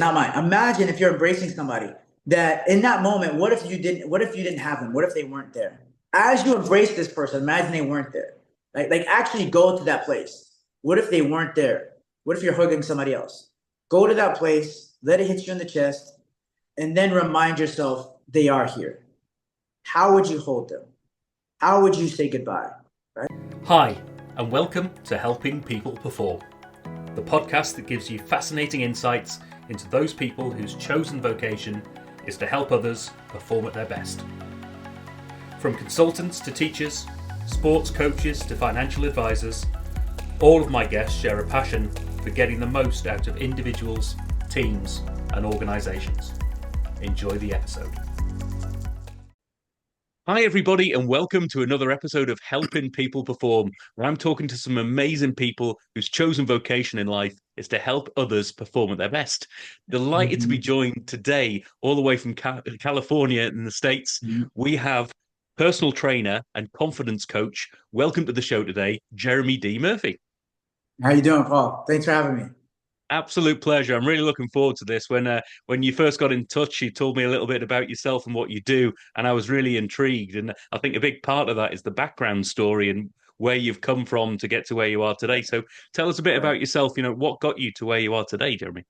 not mine. Imagine if you're embracing somebody that in that moment, what if you didn't have them? What if they weren't there? As you embrace this person, imagine they weren't there. Like actually go to that place. What if they weren't there? What if you're hugging somebody else? Go to that place, let it hit you in the chest, and then remind yourself they are here. How would you hold them? How would you say goodbye? Right? Hi, and welcome to Helping People Perform, the podcast that gives you fascinating insights into those people whose chosen vocation is to help others perform at their best. From consultants to teachers, sports coaches to financial advisors, all of my guests share a passion for getting the most out of individuals, teams, and organisations. Enjoy the episode. Hi everybody, and welcome to another episode of Helping People Perform, where I'm talking to some amazing people whose chosen vocation in life is to help others perform at their best. Delighted to be joined today all the way from California in the States. We have personal trainer and confidence coach. Welcome to the show today, Jeremy D. Murphy. How you doing, Paul? Thanks for having me. Absolute pleasure. I'm really looking forward to this. When you first got in touch, you told me a little bit about yourself and what you do, and I was really intrigued. And I think a big part of that is the background story and where you've come from to get to where you are today. So tell us a bit about yourself. What got you to where you are today, Jeremy?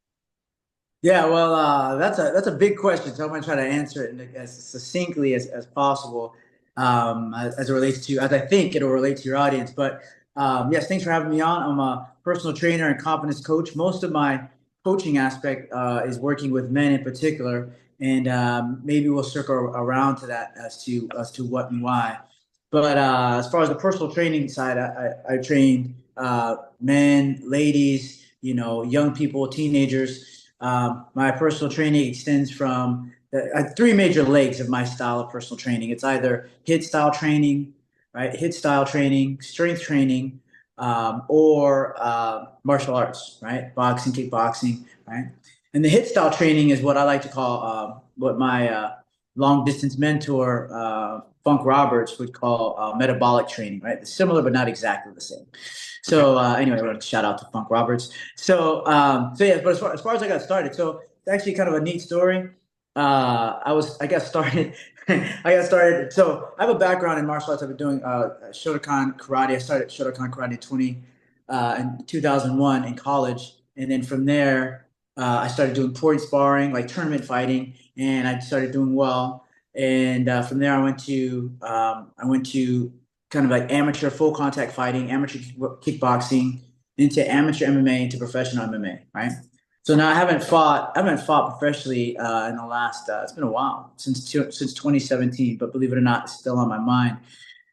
Yeah, well, that's a big question. So I'm going to try to answer it as succinctly as possible, as it relates to, as I think it'll relate to your audience. But yes, thanks for having me on. I'm a personal trainer and confidence coach. Most of my coaching aspect is working with men in particular, and maybe we'll circle around to that as to what and why. But as far as the personal training side, I train men, ladies, young people, teenagers. My personal training extends from three major legs of my style of personal training. It's either HIIT style training, right? HIIT style training, strength training, or martial arts, right? Boxing, kickboxing, right? And the HIIT style training is what I like to call what my long distance mentor, Funk Roberts, would call metabolic training, right? It's similar, but not exactly the same. So anyway, I want to shout out to Funk Roberts. So yeah, but as far as I got started, so it's actually kind of a neat story. I got started. I got started. So I have a background in martial arts. I've been doing Shotokan karate. I started Shotokan karate in 2001 in college, and then from there, I started doing point sparring, like tournament fighting, and I started doing well. And from there, I went to kind of like amateur full contact fighting, amateur kickboxing, into amateur MMA, into professional MMA, right? So now I haven't fought professionally in the last. It's been a while since 2017, but believe it or not, it's still on my mind.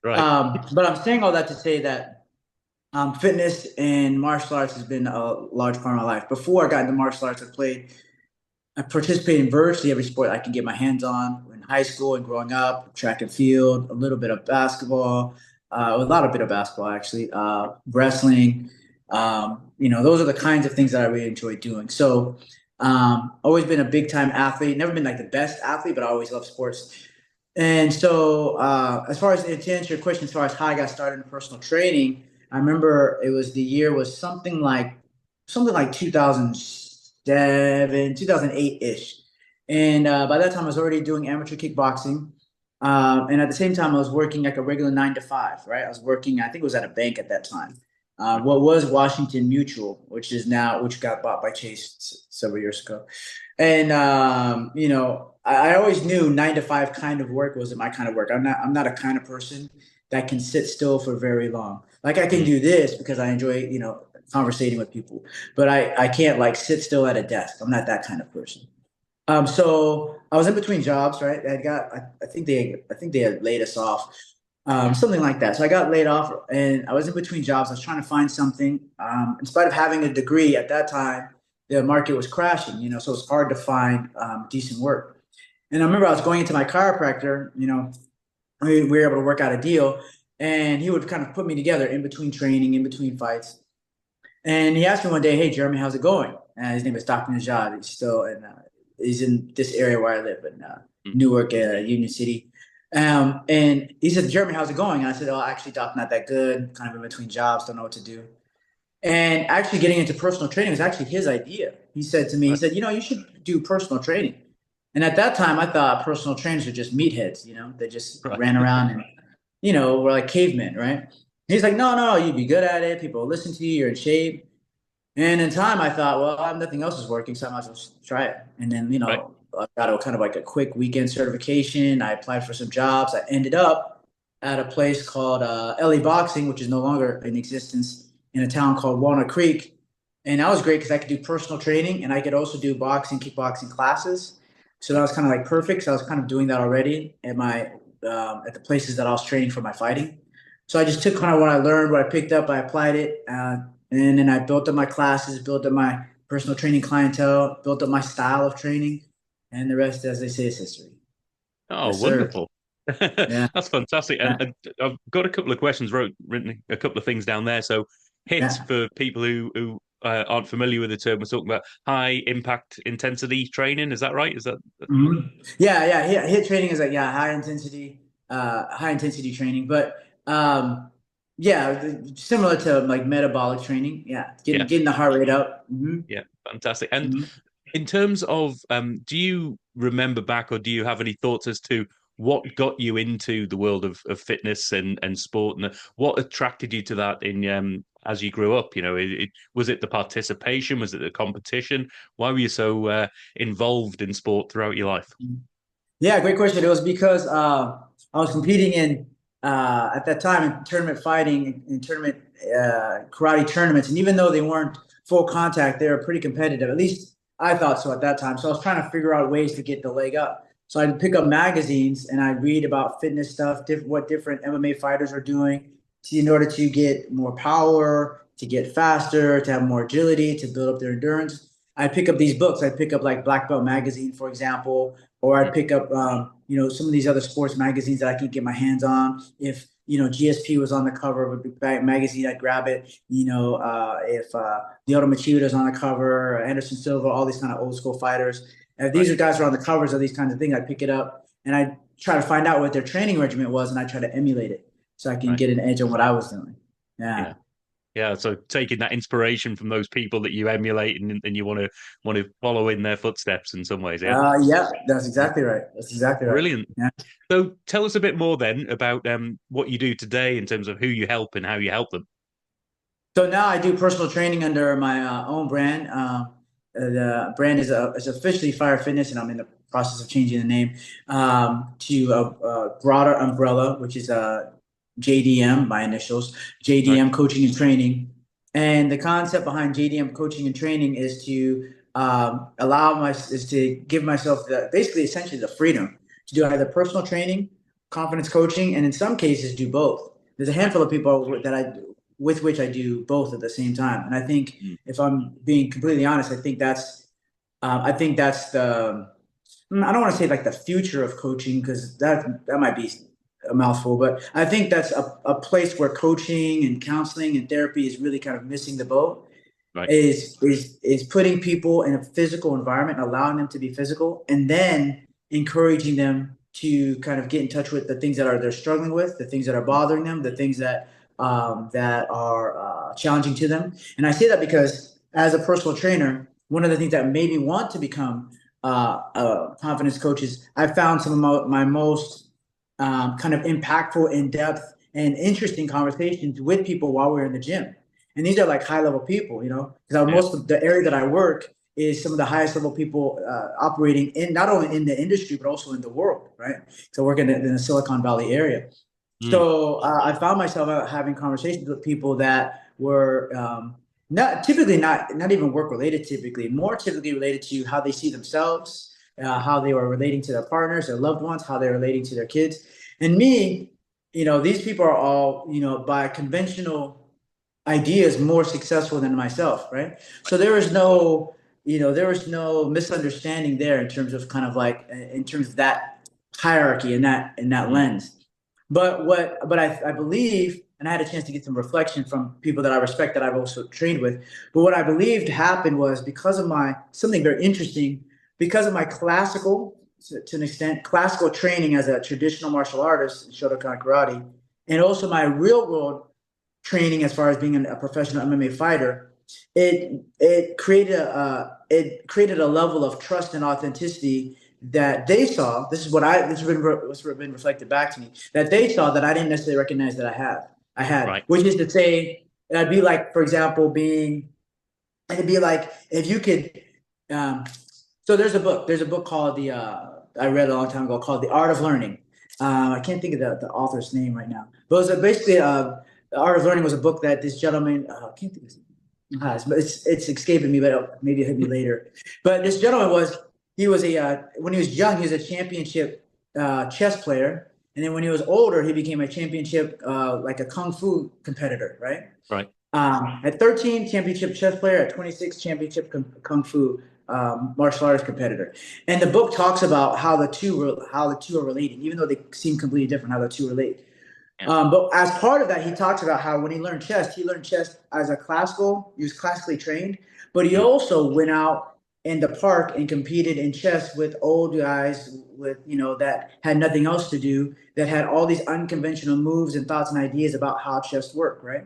Right. But I'm saying all that to say that fitness and martial arts has been a large part of my life. Before I got into martial arts, I participated in virtually every sport I can get my hands on. In high school and growing up, track and field, a little bit of basketball, a lot of bit of basketball actually, wrestling. Those are the kinds of things that I really enjoy doing. So, always been a big time athlete. Never been like the best athlete, but I always love sports. And so, as far as to answer your question, as far as how I got started in personal training, I remember the year was something like 2007, 2008 ish. And by that time, I was already doing amateur kickboxing. And at the same time, I was working like a regular 9 to 5, right? I was working, I think it was at a bank at that time. What was Washington Mutual, which got bought by Chase several years ago. And, I always knew 9 to 5 kind of work wasn't my kind of work. I'm not a kind of person that can sit still for very long. Like I can do this because I enjoy, conversating with people, but I can't like sit still at a desk. I'm not that kind of person. So I was in between jobs, right? I think they had laid us off, something like that. So I got laid off, and I was in between jobs. I was trying to find something. In spite of having a degree at that time, the market was crashing, so it's hard to find decent work. And I remember I was going into my chiropractor. We were able to work out a deal, and he would kind of put me together in between training, in between fights. And he asked me one day, "Hey, Jeremy, how's it going?" And his name is Dr. Najad. He's in this area where I live in Newark, Union City. And he said, "Jeremy, how's it going?" And I said, "Oh, actually, Doc, not that good. Kind of in between jobs, don't know what to do." And actually getting into personal training was actually his idea. He said to me, he Right. said, you should do personal training. And at that time, I thought personal trainers were just meatheads, they just Right. ran around and, were like cavemen, right? He's like, no, no, you'd be good at it. People will listen to you. You're in shape. And in time, I thought, well, nothing else is working, so I might as well try it. And then, Right. I got a kind of like a quick weekend certification. I applied for some jobs. I ended up at a place called LA Boxing, which is no longer in existence, in a town called Walnut Creek. And that was great because I could do personal training and I could also do boxing, kickboxing classes. So that was kind of like perfect. So I was kind of doing that already at the places that I was training for my fighting. So I just took kind of what I learned, what I picked up, I applied it, and then I built up my classes, built up my personal training clientele, built up my style of training, and the rest, as they say, is history. Oh, Yes, sir. wonderful. Yeah, That's fantastic. yeah, And I've got a couple of questions, written a couple of things down there. So, HIT, yeah. for people who aren't familiar with the term, we're talking about high impact intensity training. Is that right? Is that Yeah, yeah. Hit training is like high intensity training, but yeah, similar to like metabolic training. Yeah, getting yeah, getting the heart rate up. yeah, fantastic. And Hmm. in terms of, do you remember back, or do you have any thoughts as to what got you into the world of fitness and sport, and what attracted you to that in as you grew up? Was it the participation? Was it the competition? Why were you so involved in sport throughout your life? Yeah, great question. It was because I was competing in at that time in tournament fighting, in tournament karate tournaments, and even though they weren't full contact, they were pretty competitive. At least I thought so at that time. So I was trying to figure out ways to get the leg up. So I'd pick up magazines and I'd read about fitness stuff, what different MMA fighters are doing in order to get more power, to get faster, to have more agility, to build up their endurance. I'd pick up these books. I'd pick up like Black Belt Magazine, for example, or I'd pick up, some of these other sports magazines that I could get my hands on. If GSP was on the cover of a big magazine, I'd grab it. If Lyoto Machida is on the cover, Anderson Silva, all these kind of old school fighters. If Right. these are guys who are on the covers of these kinds of things, I'd pick it up and I'd try to find out what their training regimen was, and I try to emulate it so I can Right. get an edge on what I was doing. Yeah. Yeah. Yeah, so taking that inspiration from those people that you emulate, and you want to follow in their footsteps in some ways. Yeah. Yeah, that's Yeah. exactly right. That's exactly right. Brilliant. Yeah. So tell us a bit more then about what you do today in terms of who you help and how you help them. So now I do personal training under my own brand. The brand is officially Fire Fitness, and I'm in the process of changing the name to a broader umbrella, which is JDM, my initials, Right. JDM Coaching and Training. And the concept behind JDM Coaching and Training is to is to give myself basically essentially the freedom to do either personal training, confidence coaching, and in some cases do both. There's a Right. handful of people that I with which I do both at the same time. And I think Mm. if I'm being completely honest, I think that's I don't want to say like the future of coaching because that might be a mouthful, but I think that's a place where coaching and counseling and therapy is really kind of missing the boat. Right. Is putting people in a physical environment, allowing them to be physical, and then encouraging them to kind of get in touch with the things that they're struggling with, the things that are bothering them, the things that are challenging to them. And I say that because as a personal trainer, one of the things that made me want to become a confidence coach is I found some of my most kind of impactful, in depth, and interesting conversations with people while we're in the gym. And these are like high level people, because Yeah. most of the area that I work is some of the highest level people operating in not only in the industry but also in the world, right? So I work in the Silicon Valley area. Mm. So I found myself having conversations with people that were not even work related, typically more typically related to how they see themselves, how they were relating to their partners, their loved ones, how they're relating to their kids. And me, these people are all, by conventional ideas more successful than myself, right? So there was no misunderstanding there in terms of kind of like in terms of that hierarchy and that Mm. lens. But I believe, and I had a chance to get some reflection from people that I respect that I've also trained with. But what I believed happened was because of my something very interesting, because of my classical, to an extent, classical training as a traditional martial artist in Shotokan karate, and also my real world training as far as being a professional MMA fighter. it created a level of trust and authenticity that they saw. This has been reflected back to me, that they saw that I didn't necessarily recognize that I had, Right. which is to say, it'd be like, for example, it'd be like if you could. Um, so there's a book called I read a long time ago, called The Art of Learning. I can't think of the author's name right now, but it was basically The Art of Learning was a book that this gentleman, I can't think of his name, but it's escaping me, but maybe it'll hit me later. But this gentleman was when he was young, he was a championship chess player, and then when he was older, he became a championship like a kung fu competitor, right? Right. At 13, championship chess player. At 26, championship kung fu martial arts competitor. And the book talks about how the two are related, even though they seem completely different. How the two relate. Yeah. But as part of that, he talks about how when he learned chess as he was classically trained, but he Mm. also went out in the park and competed in chess with old guys that had nothing else to do, that had all these unconventional moves and thoughts and ideas about how chess worked, right?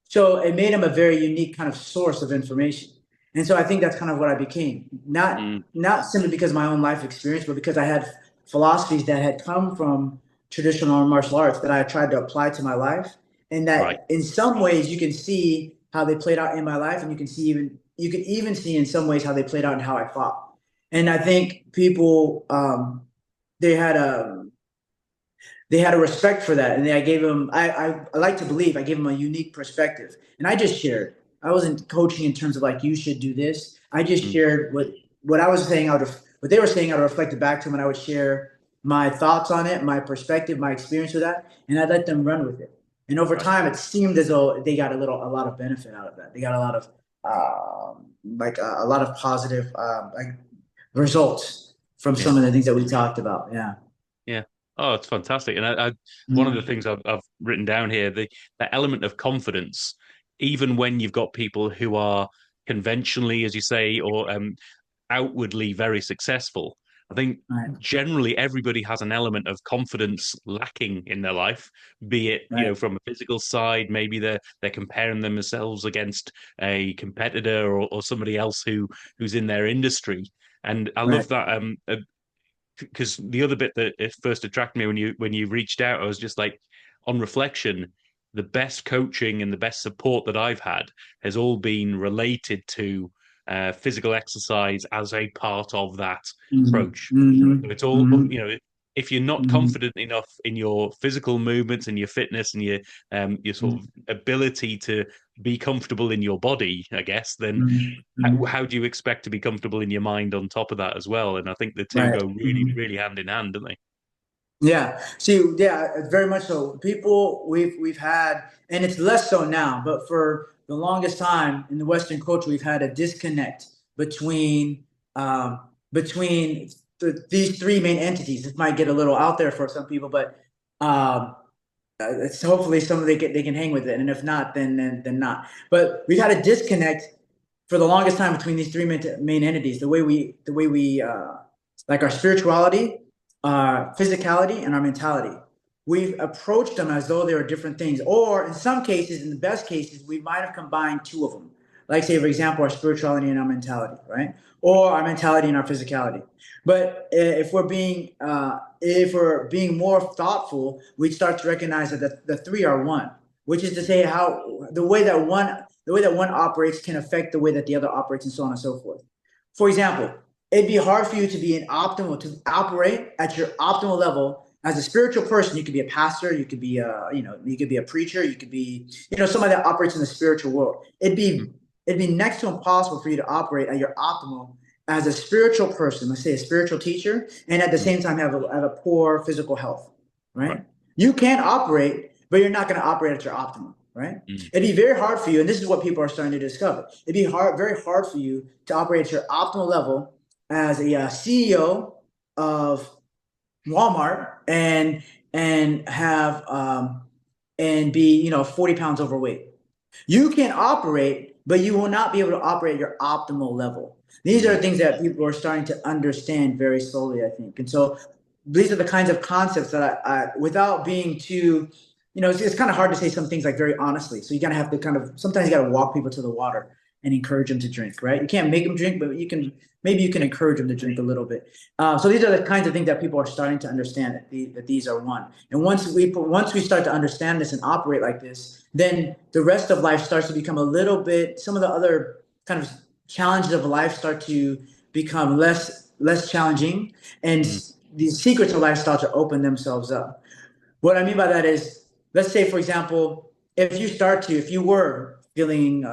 So it made him a very unique kind of source of information. And so I think that's kind of what I became. Not Mm. not simply because of my own life experience, but because I had philosophies that had come from traditional martial arts that I tried to apply to my life. And Right. that in some ways you can see how they played out in my life, and you can even see in some ways how they played out in how I fought. And I think people they had a they had a respect for that, and I gave them. I like to believe I gave them a unique perspective, and I just shared. I wasn't coaching in terms of like you should do this. I just Mm. shared what I was saying out of what they were saying. I would reflect it back to them, and I would share my thoughts on it, my perspective, my experience with that, and I'd let them run with it. And over Right. time, it seemed as though they got a lot of benefit out of that. They got a lot of a lot of positive like results from Yeah. some of the things that we talked about. Yeah. Yeah. Oh, it's fantastic. And one of the Mhm. things I've written down here, the element of confidence, even when you've got people who are conventionally, as you say, or outwardly very successful. I think Right. generally everybody has an element of confidence lacking in their life, be it, Right. from a physical side, maybe they're comparing themselves against a competitor or somebody else who's in their industry. And I love Right. that because the other bit that it first attracted me when you reached out, I was just like, on reflection, the best coaching and the best support that I've had has all been related to physical exercise as a part of that Mhm. approach. So Mhm. it's all, Mhm. if you're not Mhm. confident enough in your physical movements and your fitness and your sort of Mhm. ability to be comfortable in your body, I guess, then Mhm. how Mhm. do you expect to be comfortable in your mind on top of that as well? And I think the two Right. go really, Mhm. really hand in hand, don't they? Yeah. See, yeah, very much so. People we've had, and it's less so now, but for the longest time in the Western culture, we've had a disconnect between um, between these three main entities. This might get a little out there for some people, but um, it's hopefully some of they can hang with it, and if not, then not. But we've had a disconnect for the longest time between these three main entities. The way we like our spirituality, our physicality, and our mentality. We've approached them as though they are different things, or in some cases, in the best cases, we might have combined two of them. Like, say, for example, our spirituality and our mentality, right? Or our mentality and our physicality. But if we're being more thoughtful, we start to recognize that the three are one, which is to say how the way that one operates can affect the way that the other operates, and so on and so forth. For example, it'd be hard for you to operate at your optimal level as a spiritual person. You could be a pastor, you could be a preacher, you could be, somebody that operates in the spiritual world. It'd be next to impossible for you to operate at your optimal as a spiritual person, let's say a spiritual teacher, and at the Mm. same time have a poor physical health, Right. right? You can operate, but you're not going to operate at your optimum, right? Mm. It'd be very hard for you, and this is what people are starting to discover. It'd be very hard for you to operate at your optimal level as a CEO of Walmart and have and be 40 pounds overweight. You can operate, but you will not be able to operate at your optimal level. These are Mm. things that people are starting to understand very slowly, I think. And so these are the kinds of concepts that without being too, it's kind of hard to say some things like very honestly. So you gotta have to sometimes you gotta walk people to the water. and encourage them to drink, right? You can't make them drink, but maybe you can encourage them to drink a little bit. So these are the kinds of things that people are starting to understand that these are one. And once we start to understand this and operate like this, then the rest of life starts to become a little bit. Some of the other kind of challenges of life start to become less challenging, and Mm. these secrets of life start to open themselves up. What I mean by that is, let's say, for example, if you were feeling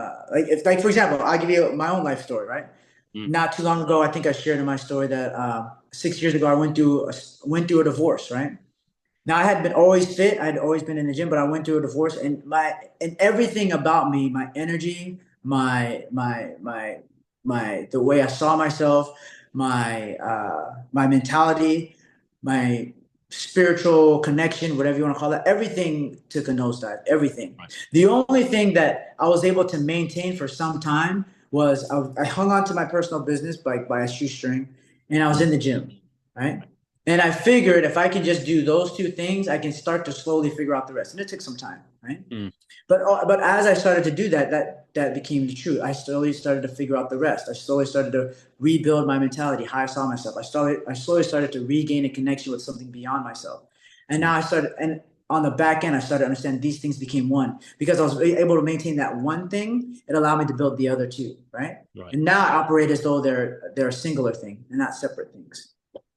like, for example, I'll give you my own life story, right? Mm. Not too long ago, I think I shared in my story that 6 years ago, I went through a divorce, right? Now I had been always fit. I had always been in the gym, but I went through a divorce, and everything about me, my energy, the way I saw myself, my mentality, my spiritual connection, whatever you want to call it, everything took a nosedive. Everything. Right. The only thing that I was able to maintain for some time was I hung on to my personal business by a shoestring, and I was Mm. in the gym, right? And I figured if I can just do those two things, I can start to slowly figure out the rest. And it took some time, right? Mm. But as I started to do that, that became true. I slowly started to figure out the rest. I slowly started to rebuild my mentality, how I saw myself. I slowly started to regain a connection with something beyond myself. And now Mm. and on the back end, I started to understand these things became one because I was able to maintain that one thing. It allowed me to build the other two, right? Right. And now I operate as though they're a singular thing and not separate things.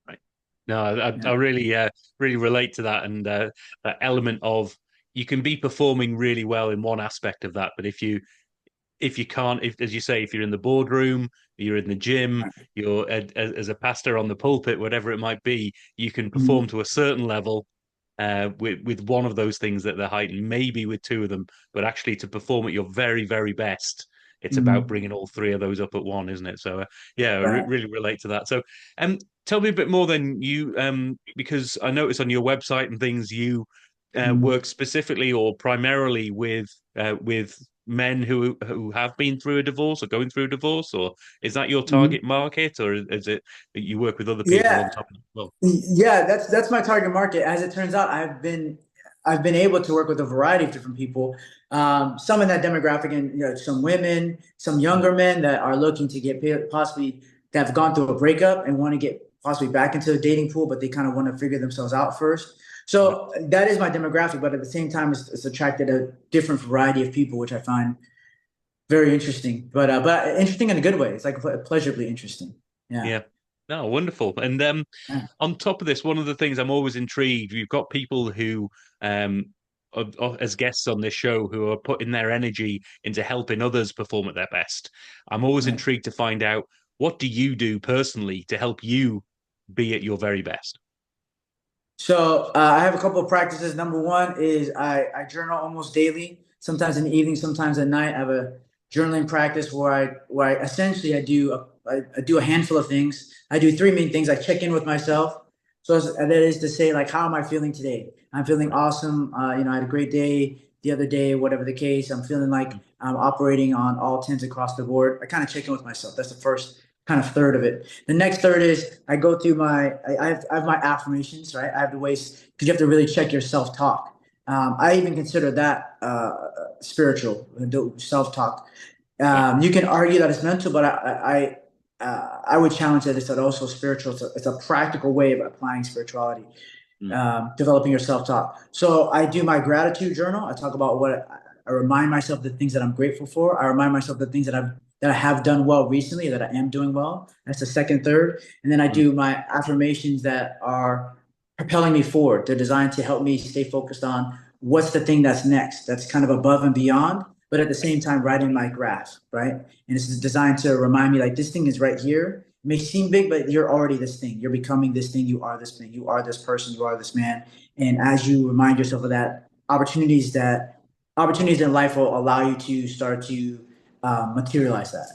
Right. No, I Yeah. really relate to that, and that element of you can be performing really well in one aspect of that, but if you can't, if as you say, if you're in the boardroom, you're in the gym, you're as a pastor on the pulpit, whatever it might be, you can perform Mhm. to a certain level with one of those things that they're heightened, maybe with two of them, but actually to perform at your very, very best, it's about Mhm. bringing all three of those up at one, isn't it? So yeah, Right. really relate to that. So tell me a bit more then, you because I noticed on your website and things you Mhm. work specifically or primarily with men who have been through a divorce or going through a divorce, or is that your Mhm. target market, or is it that you work with other people on Yeah, top of it? Well, yeah, that's my target market. As it turns out, I've been able to work with a variety of different people. Some in that demographic, and some women, some mm, younger men that are looking to possibly that have gone through a breakup and want to get possibly back into the dating pool, but they kind of want to figure themselves out first. right. So that is my demographic, but at the same time, it's attracted a different variety of people, which I find very interesting. But interesting in a good way. It's like pleasurably interesting. Yeah. Yeah. No, wonderful. And Yeah. on top of this, one of the things I'm always intrigued, you've got people who, as guests on this show, who are putting their energy into helping others perform at their best. I'm always Right. intrigued to find out, what do you do personally to help you be at your very best? So I have a couple of practices. Number one is I journal almost daily, sometimes in the evening, sometimes at night. I have a journaling practice where I essentially I do a handful of things. I do three main things. I check in with myself. So that is to say, like, how am I feeling today? I'm feeling Right. awesome. I had a great day the other day, whatever the case. I'm feeling like Mm. I'm operating on all tens across the board. I kind of check in with myself. That's the first kind of third of it. The next third is I go through I have my affirmations, right? I have the ways because you have to really check your self talk. I even consider that spiritual self talk. Right. You can argue that it's mental, but I would challenge that it's also spiritual. It's a practical way of applying spirituality, Mm. developing your self talk. So I do my gratitude journal. I talk about I remind myself the things that I'm grateful for. I remind myself the things that I have done well recently, that I am doing well. That's the second third. And then I Mm. do my affirmations that are propelling me forward. They're designed to help me stay focused on what's the thing that's next, that's kind of above and beyond, but at the same time, right in my grasp, right? And this is designed to remind me like this thing is right here. It may seem big, but you're already this thing. You're becoming this thing. You are this thing. You are this person. You are this man. And as you remind yourself of that, opportunities in life will allow you to start to materialize that.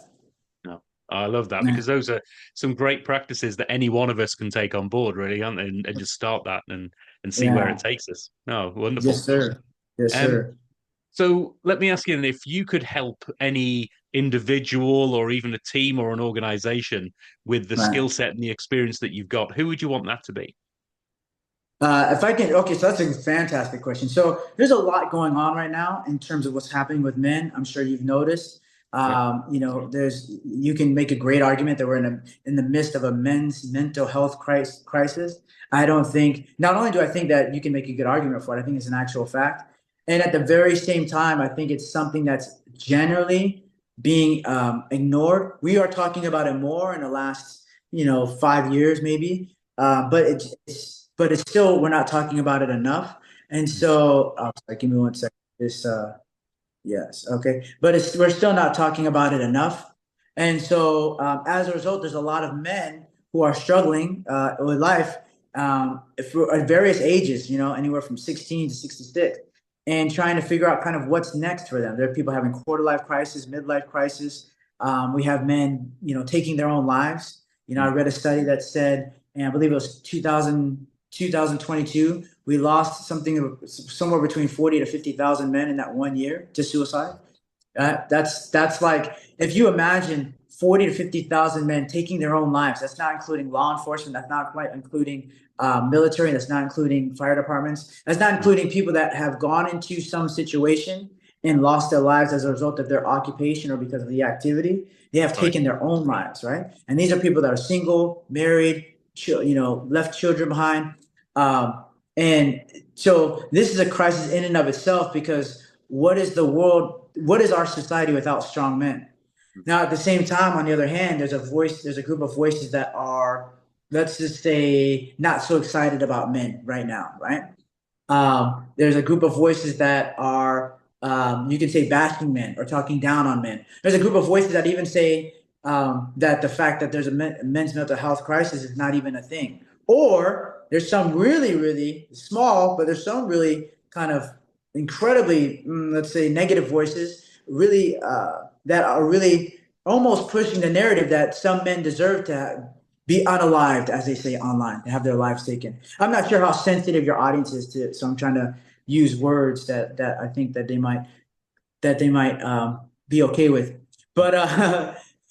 No, I love that, Yeah. because those are some great practices that any one of us can take on board, really, aren't they? And just start that and see where it Yeah. takes us. No, Yes, wonderful. sir. Yes, Um, sir. so let me ask you, then, if you could help any individual or even a team or an organization with the Right. skill set and the experience that you've got, who would you want that to be? If I can, okay, so that's a fantastic question. So there's a lot going on right now in terms of what's happening with men. I'm sure you've noticed. Yeah. You can make a great argument that we're in the midst of a men's mental health crisis. I don't think, not only do I think that you can make a good argument for it, I think it's an actual fact. And at the very same time, I think it's something that's generally being ignored. We are talking about it more in the last, 5 years, maybe. But it's still, we're not talking about it enough. And so, sorry, give me one second. This, yes, okay. But we're still not talking about it enough. And so, as a result, there's a lot of men who are struggling with life at various ages, anywhere from 16 to 66, and trying to figure out kind of what's next for them. There are people having quarter life crisis, midlife crisis. We have men, taking their own lives. I read a study that said, and I believe it was 2022, we lost somewhere between 40 to 50,000 men in that 1 year to suicide. That's like, if you imagine 40 to 50,000 men taking their own lives, that's not including law enforcement, that's not quite including military, that's not including fire departments, that's not including people that have gone into some situation and lost their lives as a result of their occupation or because of the activity. They have taken their own lives, right? And these are people that are single, married, left children behind. And so this is a crisis in and of itself, because what is our society without strong men? Now, at the same time, on the other hand, there's a group of voices that are, let's just say, not so excited about men right now, right? There's a group of voices that are, you can say, bashing men or talking down on men. There's a group of voices that even say that the fact that there's a men's mental health crisis is not even a thing. Or there's some really, really small, but there's some really kind of incredibly, let's say, negative voices, really that are really almost pushing the narrative that some men deserve to be unalived, as they say online, to have their lives taken. I'm not sure how sensitive your audience is to it, so I'm trying to use words that I think that they might be okay with. But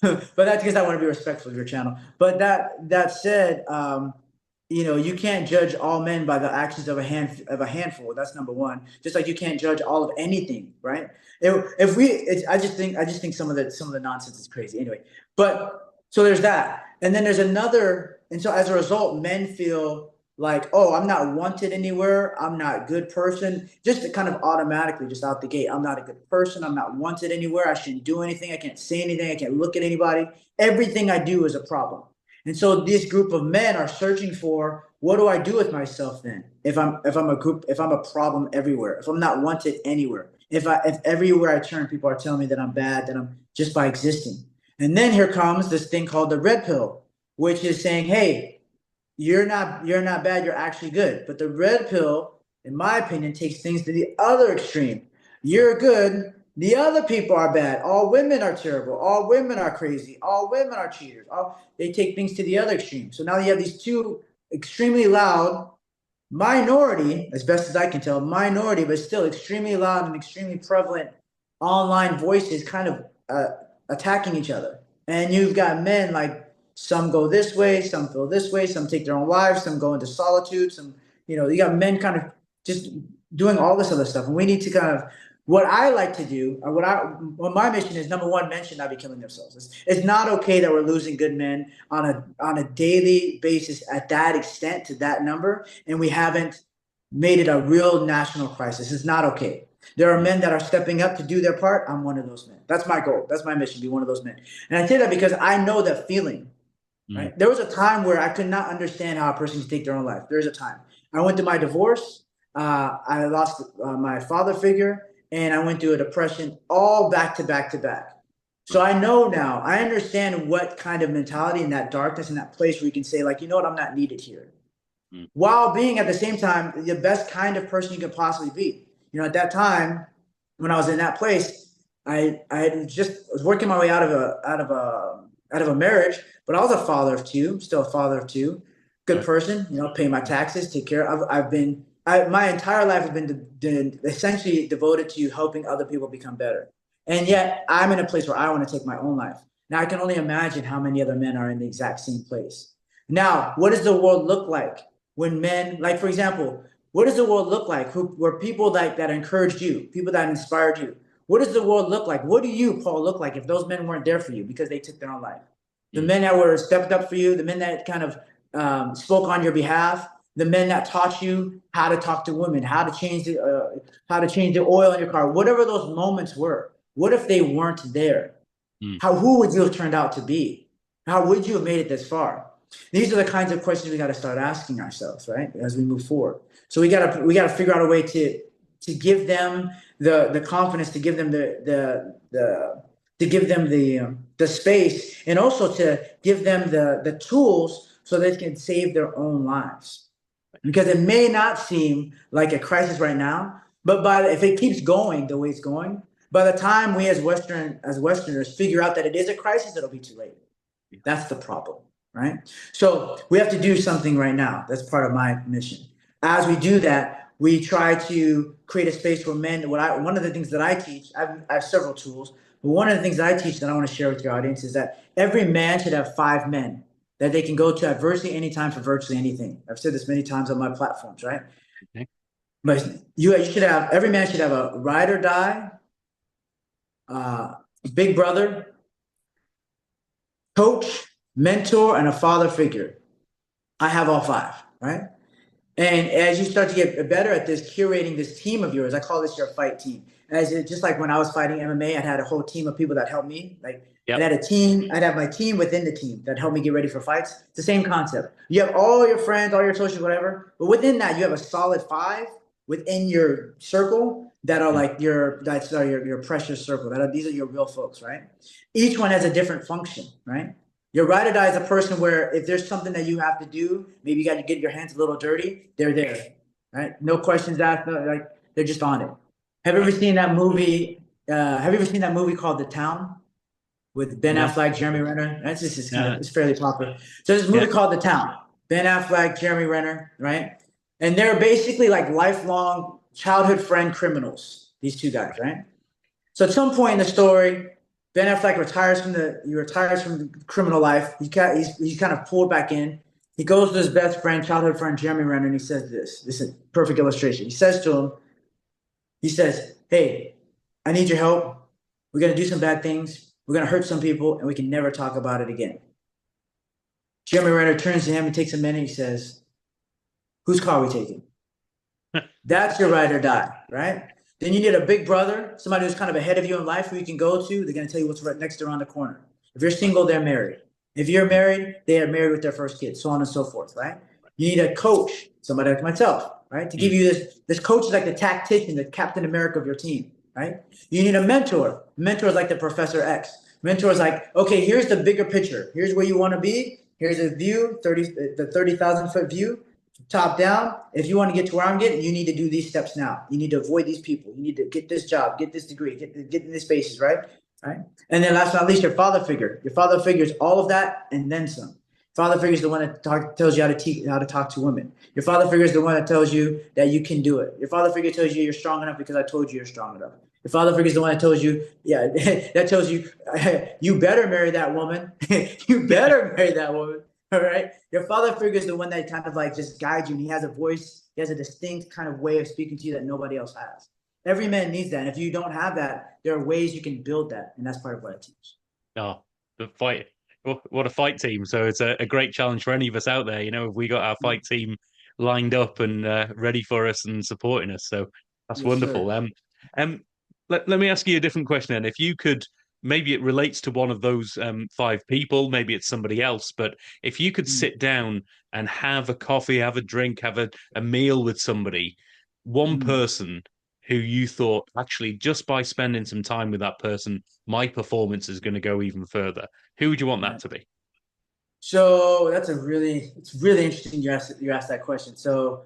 but that's because I want to be respectful of your channel. But that said, you can't judge all men by the actions of a handful. That's number one. Just like you can't judge all of anything, right? I just think some of the nonsense is crazy. Anyway, but so there's that, and then there's another, and so as a result, men feel like, oh, I'm not wanted anywhere. I'm not a good person. Just kind of automatically, just out the gate, I'm not a good person. I'm not wanted anywhere. I shouldn't do anything. I can't say anything. I can't look at anybody. Everything I do is a problem. And so this group of men are searching for, what do I do with myself then? If I'm a problem everywhere, if I'm not wanted anywhere, if everywhere I turn, people are telling me that I'm bad, that I'm just by existing. And then here comes this thing called the red pill, which is saying, hey, you're not bad, you're actually good. But the red pill, in my opinion, takes things to the other extreme. You're good, the other people are bad. All women are terrible. All women are crazy. All women are cheaters. They take things to the other extreme. So now you have these two extremely loud minority, as best as I can tell, minority, but still extremely loud and extremely prevalent online voices kind of attacking each other. And you've got men like, some go this way, some feel this way, some take their own lives, some go into solitude, some, you got men kind of just doing all this other stuff. And we need to kind of, what I like to do, or what my mission is, number one, men should not be killing themselves. It's not okay that we're losing good men on a daily basis at that extent, to that number, and we haven't made it a real national crisis. It's not okay. There are men that are stepping up to do their part. I'm one of those men. That's my goal. That's my mission, be one of those men. And I say that because I know that feeling. Right? There was a time where I could not understand how a person can take their own life. There's a time. I went through my divorce. I lost my father figure, and I went through a depression, all back to back to back. So I know now, I understand what kind of mentality in that darkness, in that place where you can say, like, you know what, I'm not needed here. While being at the same time the best kind of person you could possibly be. At that time, when I was in that place, I was working my way out of a marriage, but I was a father of two, still a father of two, good person, pay my taxes, take care. My entire life has been essentially devoted to helping other people become better. And yet I'm in a place where I want to take my own life. Now I can only imagine how many other men are in the exact same place. Now, what does the world look like when men, like, for example, what does the world look like where people like that encouraged you, people that inspired you? What does the world look like? What do you, Paul, look like if those men weren't there for you because they took their own life? The Mm. men that were stepped up for you, the men that kind of spoke on your behalf, the men that taught you how to talk to women, how to change the oil in your car, whatever those moments were. What if they weren't there? Mm. Who would you have turned out to be? How would you have made it this far? These are the kinds of questions we got to start asking ourselves, right, as we move forward. So we got to figure out a way to give them the confidence, to give them the space, and also to give them the tools so they can save their own lives. Because it may not seem like a crisis right now, but if it keeps going the way it's going, by the time we as Westerners figure out that it is a crisis, it'll be too late. That's the problem, right? So we have to do something right now. That's part of my mission. As we do that, we try to create a space for men. One of the things that I teach, I have several tools, but one of the things that I teach that I want to share with your audience is that every man should have 5 men that they can go to at virtually any time for virtually anything. I've said this many times on my platforms, right? Okay. But you should have, every man should have a ride or die, big brother, coach, mentor, and a father figure. I have all 5, right? And as you start to get better at this, curating this team of yours, I call this your fight team. Just like when I was fighting MMA, I had a whole team of people that helped me. Like I Yep. had a team, I'd have my team within the team that helped me get ready for fights. It's the same concept. You have all your friends, all your associates, whatever, but within that, you have a solid 5 within your circle that are like your precious circle. These are your real folks, right? Each one has a different function, right? Your ride or die is a person where if there's something that you have to do, maybe you got to get your hands a little dirty, they're there, right? No questions asked, like they're just on it. Have you ever Right. seen that movie? Have you ever seen that movie called The Town with Ben No. Affleck, Jeremy Renner? That's just No. it's fairly popular. So there's a Yeah. movie called The Town. Ben Affleck, Jeremy Renner, right? And they're basically like lifelong childhood friend criminals. These 2 guys, right? So at some point in the story, Ben Affleck retires from the criminal life. He's kind of pulled back in. He goes to his best friend, childhood friend Jeremy Renner, and he says this. This is a perfect illustration. He says to him, he says, "Hey, I need your help. We're gonna do some bad things. We're gonna hurt some people, and we can never talk about it again." Jeremy Renner turns to him and takes a minute. He says, "Whose car are we taking?" That's your ride or die, right? Then you need a big brother, somebody who's kind of ahead of you in life who you can go to. They're going to tell you what's right next around the corner. If you're single, they're married. If you're married, they are married with their first kid, so on and so forth, right? You need a coach, somebody like myself, right? To give Mm. you this coach is like the tactician, the Captain America of your team, right? You need a mentor. Mentor is like the Professor X. Mentor is like, okay, here's the bigger picture. Here's where you want to be. Here's a view, the 30,000-foot view top down. If you want to get to where I'm getting, you need to do these steps now. You need to avoid these people. You need to get this job, get this degree, get in these spaces, right? Right. And then last but not least, your father figure. Your father figure is all of that and then some. Father figure is the one that tells you how to talk to women. Your father figure is the one that tells you that you can do it. Your father figure tells you you're strong enough because I told you you're strong enough. Your father figure is the one that tells you, yeah, that tells you, you better marry that woman. You better marry that woman. All right. Your father figure is the one that kind of like just guides you, and he has a voice, he has a distinct kind of way of speaking to you that nobody else has. Every man needs that. And if you don't have that, there are ways you can build that. And that's part of what I teach. Oh, the fight. What a fight team. So it's a great challenge for any of us out there. You know, if we got our fight team lined up and ready for us and supporting us. So that's Yes, wonderful. sir. Um, let me ask you a different question then. If you could, maybe it relates to one of those 5 people, maybe it's somebody else, but if you could Mm, sit down and have a coffee, have a drink, have a meal with somebody, one mm, person who you thought actually just by spending some time with that person, my performance is going to go even further. Who would you want that right. to be? So it's really interesting you asked that question. So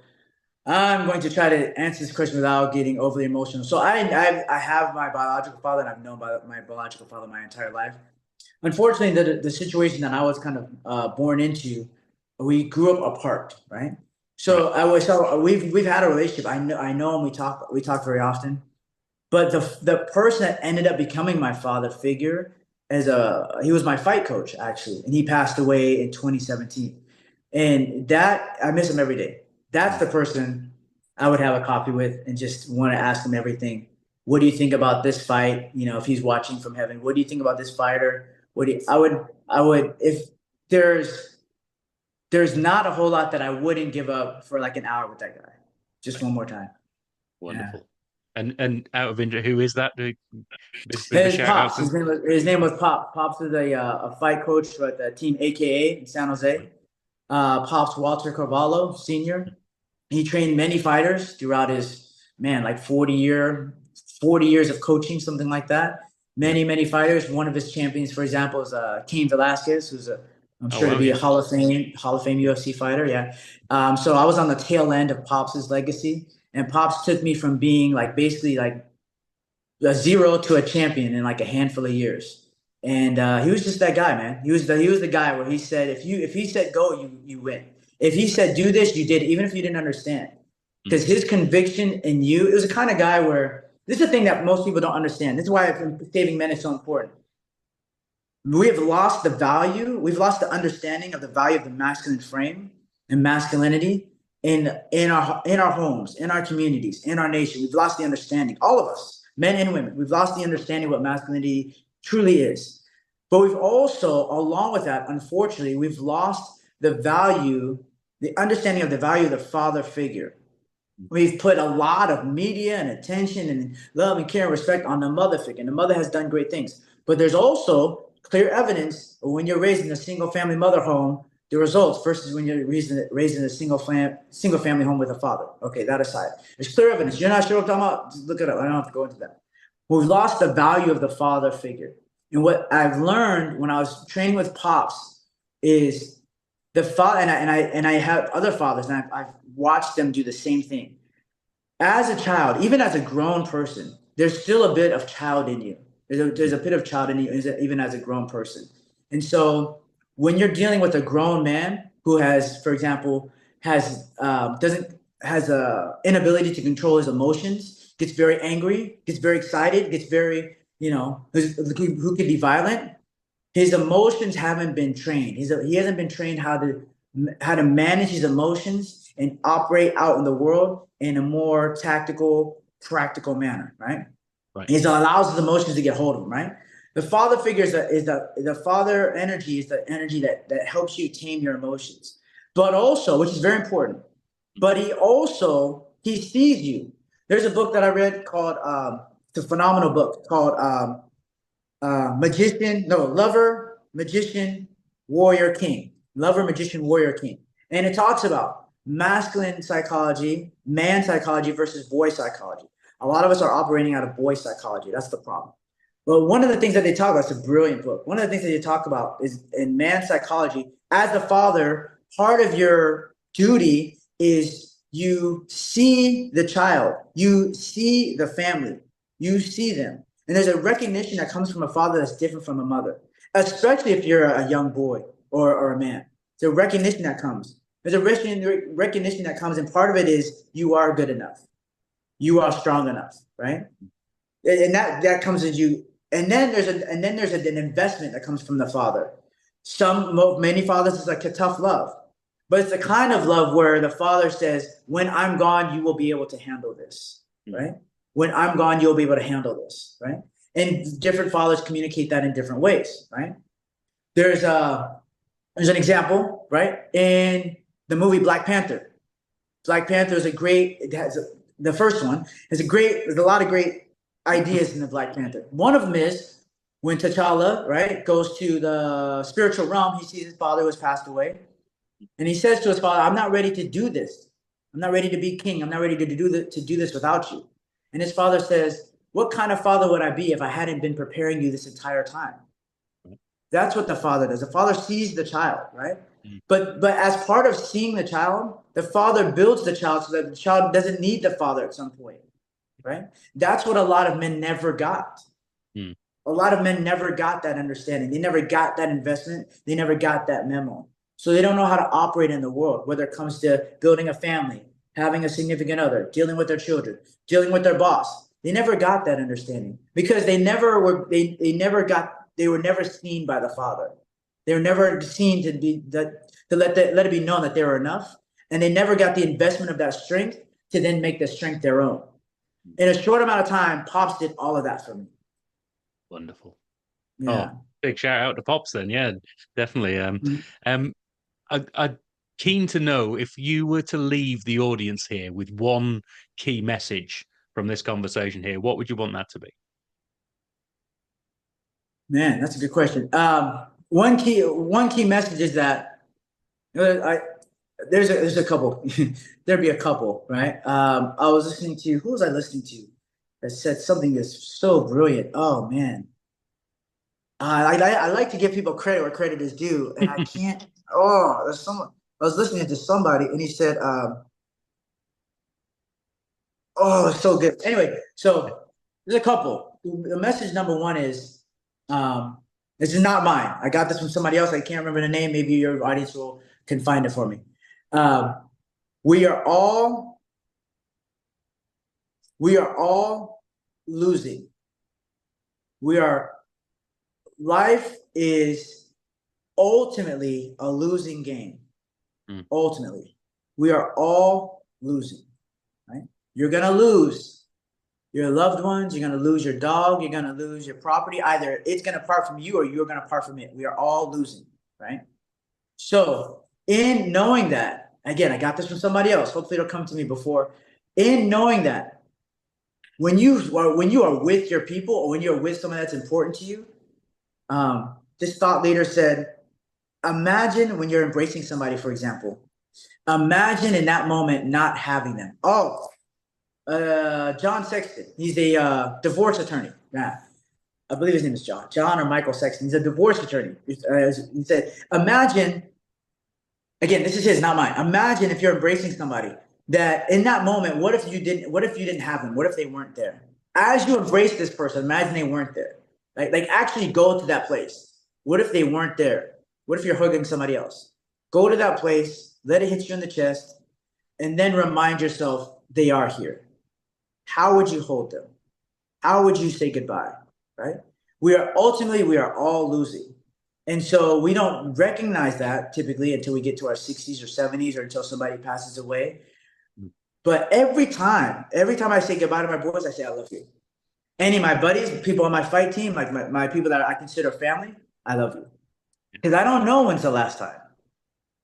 I'm going to try to answer this question without getting overly emotional. So I have my biological father, and I've known my biological father my entire life. Unfortunately, the situation that I was kind of born into, we grew up apart, right? Right. So we've had a relationship. I know, and we talk very often. But the person that ended up becoming my father figure he was my fight coach actually, and he passed away in 2017. And that I miss him every day. That's Mm. the person I would have a coffee with and just want to ask him everything. what do you think about this fight? You know, if he's watching from heaven, what do you think about this fighter? I would, if there's not a whole lot that I wouldn't give up for like an hour with that guy. Just one more time. Yeah. Wonderful. And out of interest, who is that? Bit of a His shout out Pops. to. His name was Pop. Pops is a fight coach with the team AKA in San Jose. Pops Walter Carvalho, senior. He trained many fighters throughout his like 40 years of coaching, something like that. Many fighters. One of his champions, for example, is Cain Velasquez, who's I'm sure to be a Hall of Fame UFC fighter. Yeah. So I was on the tail end of Pops's legacy, and Pops took me from being like basically like a zero to a champion in like a handful of years. And he was just that guy, man. He was the guy where he said if he said go, you win. If he said do this, you did, even if you didn't understand. Because his conviction in you, it was the kind of guy where this is the thing that most people don't understand. This is why saving men is so important. We have lost the value, we've lost the understanding of the value of the masculine frame and masculinity in our homes, in our communities, in our nation. We've lost the understanding, all of us, men and women. We've lost the understanding of what masculinity truly is. But we've also, along with that, unfortunately, we've lost the value, the understanding of the value of the father figure. We've put a lot of media and attention and love and care and respect on the mother figure, and the mother has done great things. But there's also clear evidence when you're raised in a single family mother home, the results versus when you're raised in a single family home with a father. Okay, that aside, there's clear evidence. You're not sure what I'm talking about? Just look it up. I don't have to go into that. We've lost the value of the father figure. And what I've learned when I was training with Pops is the father, and I have other fathers, and I've watched them do the same thing. As a child, even as a grown person, there's still a bit of child in you. There's a bit of child in you, even as a grown person. And so when you're dealing with a grown man who has, for example, has a inability to control his emotions, gets very angry, gets very excited, gets very, who can be violent, his emotions haven't been trained. He hasn't been trained how to manage his emotions and operate out in the world in a more tactical, practical manner, right? Right. He allows his emotions to get hold of him, right? The father figure is the father energy is the energy that helps you tame your emotions, but also, which is very important, but he sees you. There's a book that I read called it's a phenomenal book called Lover, Magician, Warrior, King. Lover, Magician, Warrior, King. And it talks about masculine psychology, man psychology versus boy psychology. A lot of us are operating out of boy psychology. That's the problem. But one of the things that they talk about, it's a brilliant book. One of the things that they talk about is in man psychology, as the father, part of your duty is you see the child, you see the family, you see them. And there's a recognition that comes from a father that's different from a mother, especially if you're a young boy or a man. There's a recognition that comes. There's a recognition that comes, and part of it is you are good enough. You are strong enough, right? And that comes as you. And then there's an investment that comes from the father. Many fathers is like a tough love, but it's the kind of love where the father says, "When I'm gone, you will be able to handle this, right? When I'm gone, you'll be able to handle this, right?" And different fathers communicate that in different ways, right? There's an example, right, in the movie Black Panther. Black Panther is the first one there's a lot of great ideas in the Black Panther. One of them is when T'Challa, right, goes to the spiritual realm, he sees his father who has passed away. And he says to his father, "I'm not ready to do this. I'm not ready to be king. I'm not ready to do this without you." And his father says, "What kind of father would I be if I hadn't been preparing you this entire time?" That's what the father does. The father sees the child, right? But as part of seeing the child, the father builds the child so that the child doesn't need the father at some point, right? That's what a lot of men never got. A lot of men never got that understanding. They never got that investment. They never got that memo. So they don't know how to operate in the world, whether it comes to building a family, having a significant other, dealing with their children, dealing with their boss. They never got that understanding because they were never seen by the father. They were never seen to let it be known that they were enough. And they never got the investment of that strength to then make the strength their own. In a short amount of time, Pops did all of that for me. Wonderful. Oh, Yeah. big shout out to Pops then. Yeah, definitely. Mhm. Um, I'd keen to know if you were to leave the audience here with one key message from this conversation here, what would you want that to be? Man, that's a good question. One key message is that I there's a couple. There'd be a couple, right? I was listening to who was I listening to that said something that's so brilliant. Oh man, I like to give people credit where credit is due, and I can't. Oh, there's someone. I was listening to somebody, and he said, "Oh, it's so good." Anyway, so there's a couple. The message number one is, um, this is not mine. I got this from somebody else. I can't remember the name. Maybe your audience will can find it for me. Um, we are all we are all losing. We are life is ultimately a losing game. Mm. Ultimately, we are all losing, right? You're gonna lose your loved ones, you're gonna lose your dog, you're gonna lose your property. Either it's gonna part from you or you're gonna part from it. We are all losing, right? So, in knowing that, again, I got this from somebody else. Hopefully, it'll come to me before. In knowing that, when you are with your people or when you're with someone that's important to you, this thought leader said, imagine when you're embracing somebody, for example. Imagine in that moment not having them. Oh, John Sexton. He's a divorce attorney. Yeah, I believe his name is John. John or Michael Sexton. He's a divorce attorney. He said, imagine, again, this is his, not mine. Imagine if you're embracing somebody that in that moment, what if you didn't have them? What if they weren't there? As you embrace this person, imagine they weren't there. Like actually go to that place. What if they weren't there? What if you're hugging somebody else? Go to that place, let it hit you in the chest, and then remind yourself they are here. How would you hold them? How would you say goodbye? Right? We are all losing. And so we don't recognize that typically until we get to our 60s or 70s or until somebody passes away. But every time I say goodbye to my boys, I say, I love you. Any of my buddies, people on my fight team, like my people that I consider family, I love you. Because I don't know when's the last time,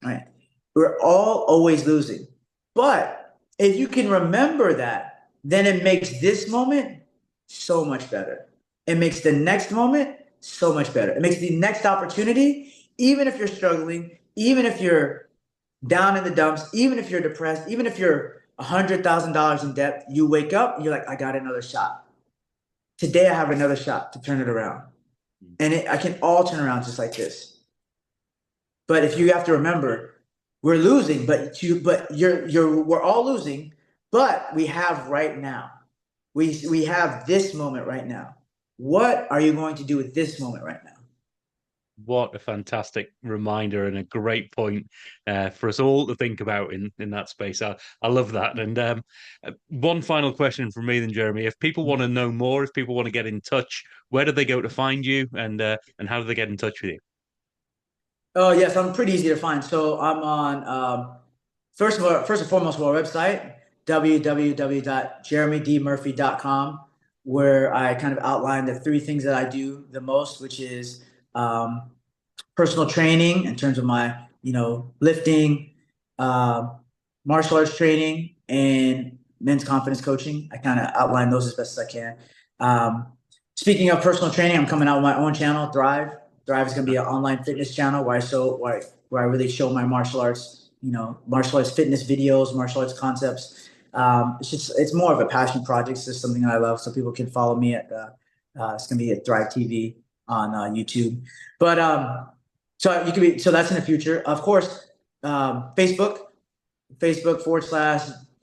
right? We're all always losing. But if you can remember that, then it makes this moment so much better. It makes the next moment so much better. It makes the next opportunity, even if you're struggling, even if you're down in the dumps, even if you're depressed, even if you're $100,000 in debt, you wake up and you're like, I got another shot. Today I have another shot to turn it around. And I can all turn around just like this. But if you have to remember, we're losing, we're all losing, but we have right now. We have this moment right now. What are you going to do with this moment right now? What a fantastic reminder and a great point for us all to think about in that space. I love that. And one final question from me then, Jeremy. If people want to know more, if people want to get in touch, where do they go to find you and how do they get in touch with you? Oh yes, I'm pretty easy to find. So I'm on first and foremost our website, www.jeremydmurphy.com, where I kind of outline the three things that I do the most, which is um, personal training in terms of my, lifting, uh, martial arts training, and men's confidence coaching. I kind of outline those as best as I can. Um, Speaking of personal training, I'm coming out with my own channel, Thrive. Thrive is going to be an online fitness channel where I really show my martial arts, martial arts fitness videos, martial arts concepts. It's more of a passion project. It's just something that I love, so people can follow me at it's going to be at Thrive TV on YouTube. But so that's in the future. Of course, Facebook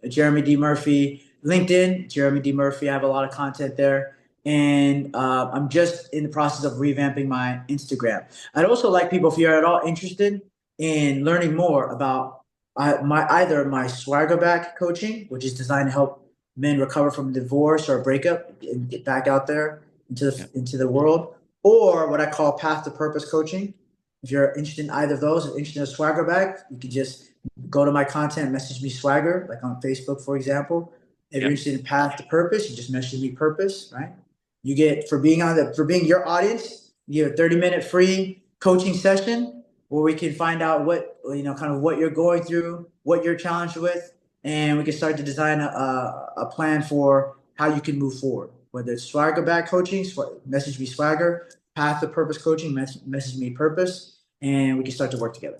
Jeremy D Murphy, LinkedIn Jeremy D Murphy. I have a lot of content there, and I'm just in the process of revamping my Instagram. I'd also like people, if you're at all interested in learning more about my swagger back coaching, which is designed to help men recover from divorce or a breakup and get back out there into the world, or what I call path to purpose coaching. If you're interested in either of those, or interested in a swagger bag, you can just go to my content, message me swagger, like on Facebook, for example, If you're Yep. interested in path to purpose, you just message me purpose, right? You get for being your audience, you get a 30-minute free coaching session where we can find out what, kind of what you're going through, what you're challenged with, and we can start to design a plan for how you can move forward. Whether it's swagger back coaching, message me swagger, path to purpose coaching, message me purpose, and we can start to work together.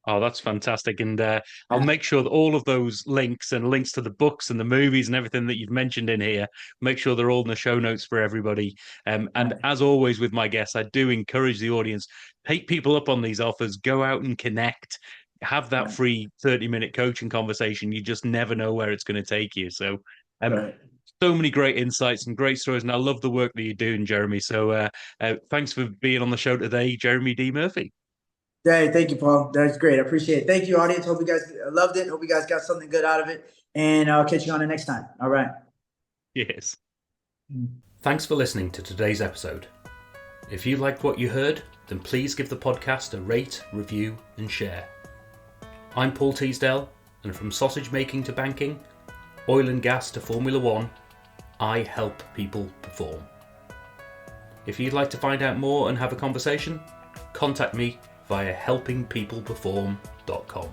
Oh, that's fantastic. And I'll Yeah. make sure that all of those links and links to the books and the movies and everything that you've mentioned in here, make sure they're all in the show notes for everybody. And Right. as always with my guests, I do encourage the audience, take people up on these offers, go out and connect, have that Right. free 30-minute coaching conversation. You just never know where it's going to take you. So, um, Right. so many great insights and great stories. And I love the work that you're doing, Jeremy. So thanks for being on the show today, Jeremy D. Murphy. Hey, thank you, Paul. That's great. I appreciate it. Thank you, audience. Hope you guys loved it. Hope you guys got something good out of it. And I'll catch you on the next time. All right. Yes. Mm. Thanks for listening to today's episode. If you liked what you heard, then please give the podcast a rate, review, and share. I'm Paul Teasdale, and from sausage making to banking, oil and gas to Formula One, I help people perform. If you'd like to find out more and have a conversation, contact me via helpingpeopleperform.com.